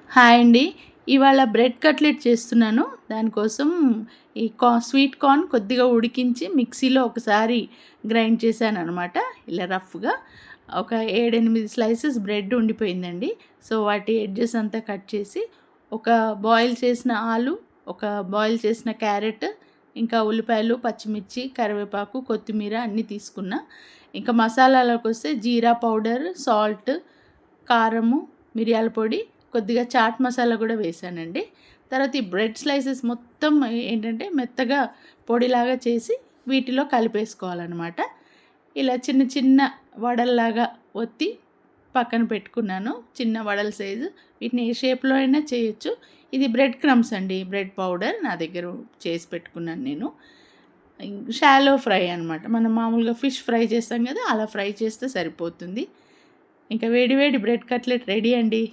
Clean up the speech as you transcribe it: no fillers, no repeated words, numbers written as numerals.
Hi అండి. ఇవాళ bread cutlet చేస్తున్నాను. దానికోసం ఈ స్వీట్ కార్న్ కొద్దిగా ఉడికించి మిక్సీలో ఒకసారి గ్రైండ్ చేశాననమాట. ఇలా రఫ్‌గా. ఒక 7, 8 స్లైసెస్ బ్రెడ్ ఉండిపోయిందండి. సో, వాటి ఎడ్జెస్ అంతా కట్ చేసి, ఒక బాయిల్ చేసిన ఆలు, ఒక బాయిల్ చేసిన క్యారెట్, ఇంకా ఉల్లిపాయలు, పచ్చిమిర్చి, కరివేపాకు, కొత్తిమీర అన్నీ తీసుకున్నా. ఇంకా మసాలాలకొస్తే జీరా పౌడర్, సాల్ట్, కారము, మిరియాల పొడి, కొద్దిగా చాట్ మసాలా కూడా వేశానండి. తర్వాత ఈ బ్రెడ్ స్లైసెస్ మొత్తం ఏంటంటే మెత్తగా పొడిలాగా చేసి వీటిలో కలిపేసుకోవాలనమాట. ఇలా చిన్న చిన్న వడల్లాగా ఒత్తి పక్కన పెట్టుకున్నాను. చిన్న వడల సైజు. వీటిని ఏ షేప్‌లో అయినా చేయొచ్చు. ఇది బ్రెడ్ క్రమ్స్ అండి. బ్రెడ్ పౌడర్ నా దగ్గర చేసి పెట్టుకున్నాను నేను. షాలో ఫ్రై అనమాట. మనం మామూలుగా ఫిష్ ఫ్రై చేస్తాం కదా! అలా ఫ్రై చేస్తే సరిపోతుంది. ఇంకా వేడి వేడి బ్రెడ్ కట్లెట్ రెడీ అండి.